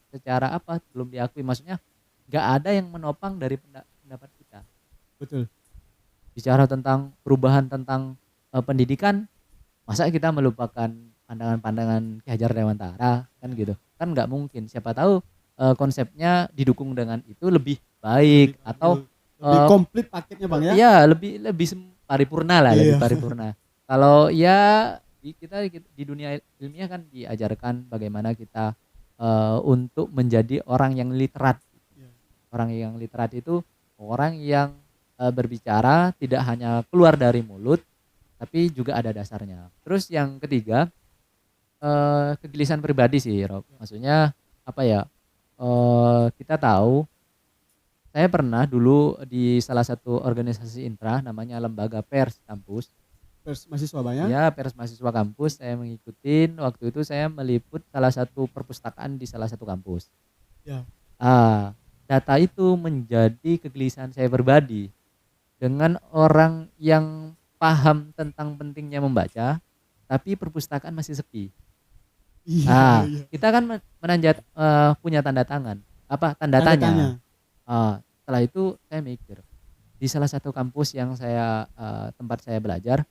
secara apa belum diakui, maksudnya nggak ada yang menopang dari pendapat kita. Betul. Bicara tentang perubahan tentang pendidikan, masa kita melupakan pandangan-pandangan Ki Hajar Dewantara kan gitu? Kan nggak mungkin. Siapa tahu konsepnya didukung dengan itu lebih baik atau lebih komplit paketnya Bang ya? Iya, lebih paripurna lah, lebih paripurna. Kalau ya kita di dunia ilmiah kan diajarkan bagaimana kita untuk menjadi orang yang literat. Orang yang literat itu orang yang berbicara tidak hanya keluar dari mulut, tapi juga ada dasarnya. Terus yang ketiga, kegelisahan pribadi sih, Rob. Maksudnya apa ya? Kita tahu, saya pernah dulu di salah satu organisasi intra namanya Lembaga Pers Kampus. Pers mahasiswa Bang ya? Ya, Pers Mahasiswa Kampus saya mengikutin. Waktu itu saya meliput salah satu perpustakaan di salah satu kampus. Ya. Data itu menjadi kegelisahan saya pribadi. Dengan orang yang paham tentang pentingnya membaca, tapi perpustakaan masih sepi. Iya. Kita kan menanjat punya tanda tangan, tanda tanya. Setelah itu saya mikir di salah satu kampus yang tempat saya belajar,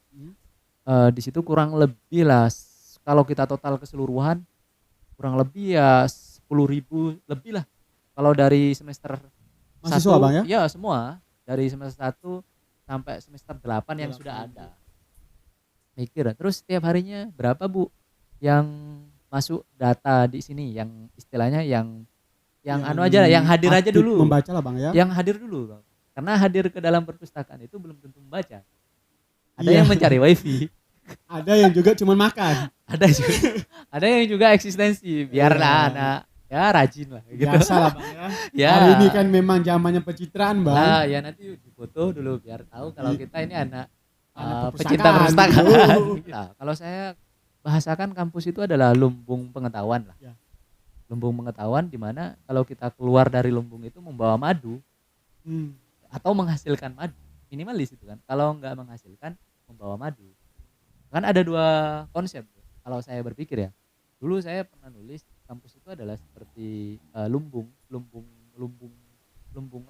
di situ kurang lebih lah kalau kita total keseluruhan kurang lebih ya 10.000 lebih lah. Kalau dari semester mahasiswa 1, Bang ya? Ya semua dari semester 1 sampai semester 8 yang sudah ada. Mikir terus setiap harinya berapa Bu yang masuk data di sini, yang istilahnya yang yang hadir aja dulu. Membaca lah Bang ya? Yang hadir dulu Bang. Karena hadir ke dalam perpustakaan itu belum tentu membaca. Ada yang mencari wifi. Ada yang juga cuma makan. Ada yang juga eksistensi. Biarlah anak ya rajin lah gitu. Biasa lah Bang ya. Ya. Hari ini kan memang zamannya pencitraan Bang. Lah ya nanti difoto dulu biar tahu kalau kita ini anak Anak pecinta perpustakaan perpustakaan. gitu. Nah, kalau saya bahasakan kampus itu adalah lumbung pengetahuan lah. Ya. Lumbung pengetahuan di mana kalau kita keluar dari lumbung itu membawa madu Hmm. atau menghasilkan madu. Minimal di situ kan. Kalau nggak menghasilkan membawa madu. Kan ada dua konsep kalau saya berpikir ya. Dulu saya pernah nulis kampus itu adalah seperti lumbung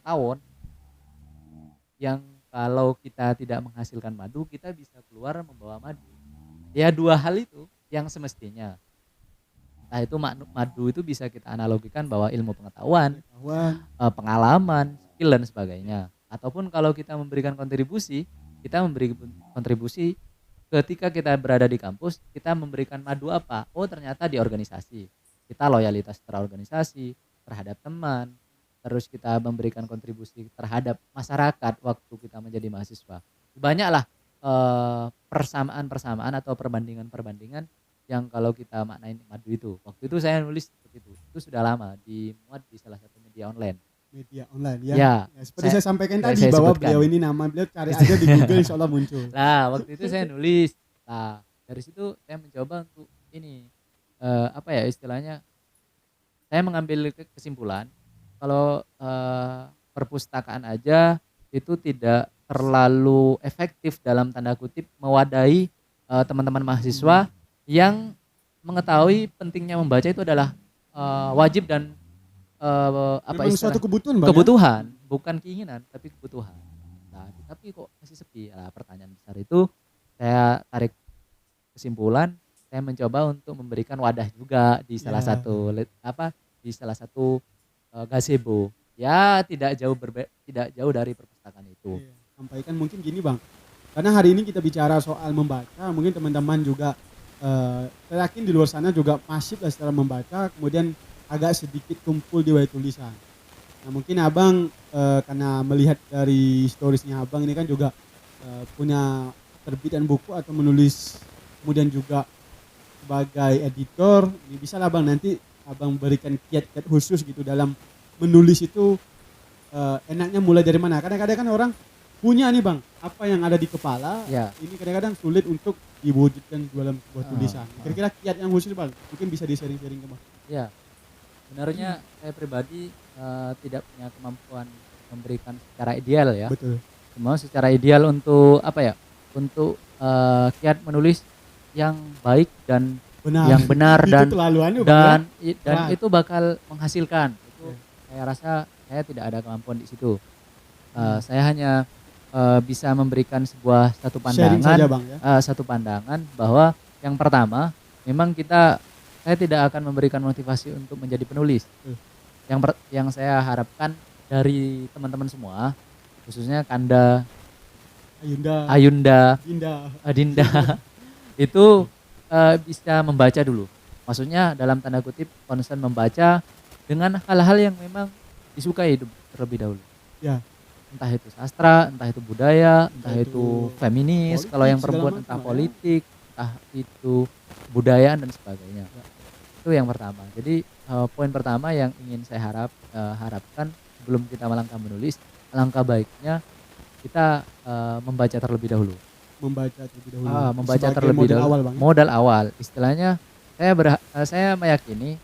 tawon yang kalau kita tidak menghasilkan madu kita bisa keluar membawa madu. Ya dua hal itu yang semestinya. Entah itu madu itu bisa kita analogikan bahwa ilmu pengetahuan, pengalaman, skill dan sebagainya. Ataupun kalau kita memberikan kontribusi, kita memberi kontribusi ketika kita berada di kampus, kita memberikan madu apa? Oh ternyata di organisasi. Kita loyalitas terorganisasi, terhadap teman, terus kita memberikan kontribusi terhadap masyarakat waktu kita menjadi mahasiswa. Banyaklah persamaan atau perbandingan yang kalau kita maknain madu itu. Waktu itu saya nulis seperti itu. Itu sudah lama dimuat di salah satu media online. Media online ya. Ya, seperti saya sampaikan tadi saya bahwa sebutkan. beliau ini nama beliau cari aja di Google insya Allah muncul. Nah, waktu itu saya nulis. Nah, dari situ saya mencoba untuk ini apa ya istilahnya? Saya mengambil kesimpulan kalau perpustakaan aja itu tidak terlalu efektif dalam tanda kutip mewadahi teman-teman mahasiswa yang mengetahui pentingnya membaca itu adalah wajib dan apa Memang suatu kebutuhan Bang. kebutuhan, bukan keinginan tapi kebutuhan. Nah, tapi kok masih sepi? Nah, pertanyaan besar itu saya tarik kesimpulan, saya mencoba untuk memberikan wadah juga di salah satu di salah satu gazebo. Ya, tidak jauh dari perpustakaan itu. Iya, sampaikan mungkin gini Bang. Karena hari ini kita bicara soal membaca, mungkin teman-teman juga saya yakin di luar sana juga masif lah secara membaca, kemudian agak sedikit tumpul di wayang tulisan. Nah mungkin Abang karena melihat dari storiesnya Abang ini kan juga punya terbitan buku atau menulis, kemudian juga sebagai editor, ini bisa lah Bang nanti Abang berikan kiat-kiat khusus gitu dalam menulis itu enaknya mulai dari mana. Kadang-kadang kan orang punya nih Bang, apa yang ada di kepala, Ya. ini kadang-kadang sulit untuk diwujudkan dalam sebuah tulisan. Kira-kira kiat yang khusus Bang, mungkin bisa di-sharing-sharing ke Bang. Ya, sebenarnya saya pribadi tidak punya kemampuan memberikan secara ideal ya. Betul. Cuma secara ideal untuk apa ya? Untuk kiat menulis yang baik dan Benar. yang benar Itu dan terlaluannya Bang ya. dan Berat. itu bakal menghasilkan. Itu Oke. saya rasa saya tidak ada kemampuan di situ. Saya hanya bisa memberikan satu Sharing saja pandangan Bang ya. satu pandangan bahwa yang pertama memang saya tidak akan memberikan motivasi untuk menjadi penulis. Yang saya harapkan dari teman-teman semua, khususnya Kanda, Ayunda, Dinda itu bisa membaca dulu. Maksudnya dalam tanda kutip konsen membaca dengan hal-hal yang memang disukai terlebih dahulu. Ya. Entah itu sastra, entah itu budaya, entah Itu itu feminis, politik, kalau yang segala perempuan macam entah lah ya. politik, entah itu budayaan dan sebagainya. Itu yang pertama. Jadi poin pertama yang ingin saya harapkan sebelum kita melangkah menulis, alangkah baiknya kita membaca terlebih dahulu. Membaca terlebih dahulu. Membaca Sebagai terlebih modal dahulu. awal Bang. Modal awal. Istilahnya saya meyakini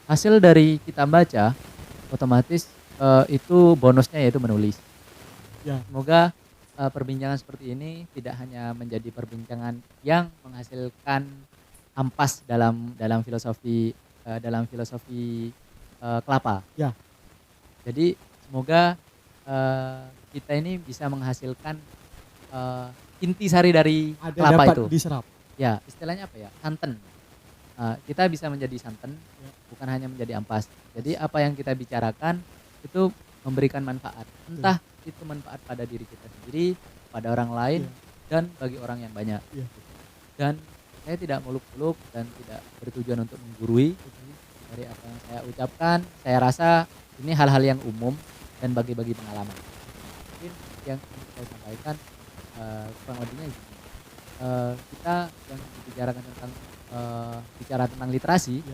hasil dari kita baca otomatis itu bonusnya yaitu menulis. Ya. Semoga perbincangan seperti ini tidak hanya menjadi perbincangan yang menghasilkan ampas dalam filosofi kelapa. Ya. Jadi semoga kita ini bisa menghasilkan intisari dari Ada kelapa dapat itu. diserap. Ya, istilahnya apa ya? Santan. Kita bisa menjadi santan, bukan hanya menjadi ampas. Jadi apa yang kita bicarakan itu memberikan manfaat. Entah itu manfaat pada diri kita sendiri, pada orang lain, dan bagi orang yang banyak. Dan saya tidak muluk-muluk dan tidak bertujuan untuk menggurui. Dari apa yang saya ucapkan, saya rasa ini hal-hal yang umum dan bagi-bagi pengalaman. Mungkin yang ingin saya sampaikan kurang lebihnya gini. Kita yang bicara tentang literasi,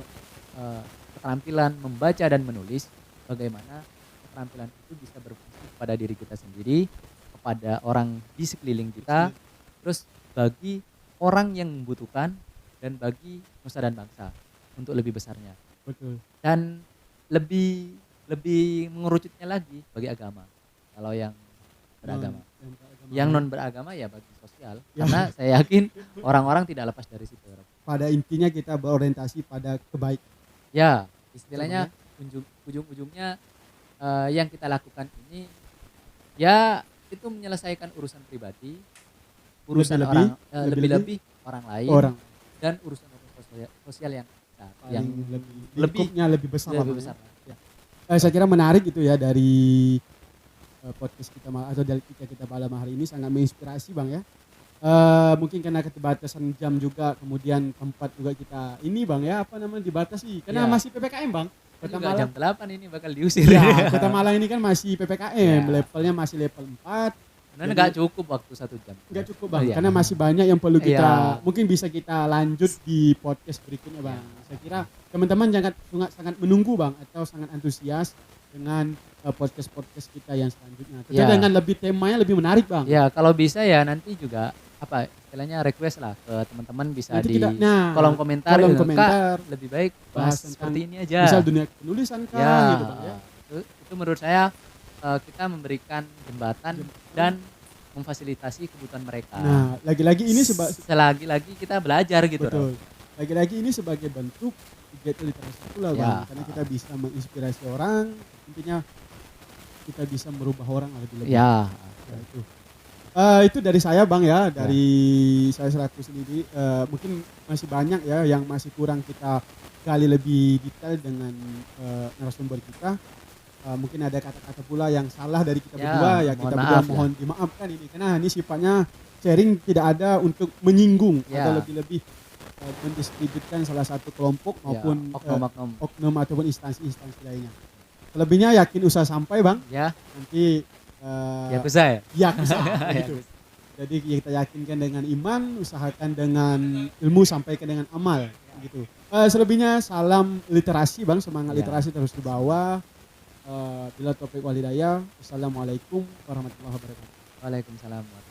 keterampilan membaca dan menulis, bagaimana keterampilan itu bisa berfungsi kepada diri kita sendiri, kepada orang di sekeliling kita, terus bagi orang yang membutuhkan, dan bagi nusa dan bangsa untuk lebih besarnya. Betul. Dan lebih lebih mengerucutnya lagi bagi agama. Kalau yang beragama. Yang non beragama ya bagi sosial. Ya. Karena saya yakin orang-orang tidak lepas dari situ. Pada intinya kita berorientasi pada kebaikan. Ya, istilahnya ujung-ujungnya yang kita lakukan ini ya itu menyelesaikan urusan pribadi, urusan lebih-lebih orang lain, dan urusan sosial yang besar, yang lebih besar. Ya. Saya kira menarik itu ya dari podcast kita atau dari kita malam hari ini, sangat menginspirasi Bang ya. Mungkin karena keterbatasan jam juga, kemudian tempat juga kita ini Bang ya, apa namanya, dibatasi karena masih PPKM Bang. Kota Malang jam 8 ini bakal diusir. Ya, Kota Malang ini kan masih PPKM, levelnya masih level 4. Karena nggak cukup waktu 1 jam. Nggak cukup Bang, karena masih banyak yang perlu kita, mungkin bisa kita lanjut di podcast berikutnya Bang. Saya kira teman-teman sangat menunggu Bang, atau sangat antusias dengan podcast kita yang selanjutnya. Tentu dengan lebih temanya lebih menarik Bang. Ya, kalau bisa ya nanti juga istilahnya request lah ke teman-teman, bisa nanti di kolom komentar, lebih baik bahas seperti ini aja. Misal dunia penulisan gitu Bang ya. Itu menurut saya kita memberikan jembatan dan memfasilitasi kebutuhan mereka. Nah, lagi-lagi ini selagi-lagi kita belajar gitu. Betul. Lagi-lagi ini sebagai bentuk literasi pula Bang, karena kita bisa menginspirasi orang, intinya kita bisa merubah orang lebih. Itu dari saya Bang ya, dari saya selaku sendiri. Mungkin masih banyak ya yang masih kurang kita gali lebih detail dengan narasumber kita. Mungkin ada kata-kata pula yang salah dari kita berdua, ya kita berdua mohon dimaafkan ini, karena ini sifatnya sharing, tidak ada untuk menyinggung atau lebih-lebih mendiskreditkan salah satu kelompok maupun oknum ataupun instansi-instansi lainnya. Selebihnya yakin usaha sampai Bang. Ya. Nanti Yakuza gitu. Jadi kita yakinkan dengan iman, usahakan dengan ilmu, sampaikan dengan amal gitu. Selebihnya salam literasi Bang, semangat literasi terus dibawa. Bila taufiq wal hidayah. Assalamualaikum warahmatullahi wabarakatuh. Waalaikumsalam.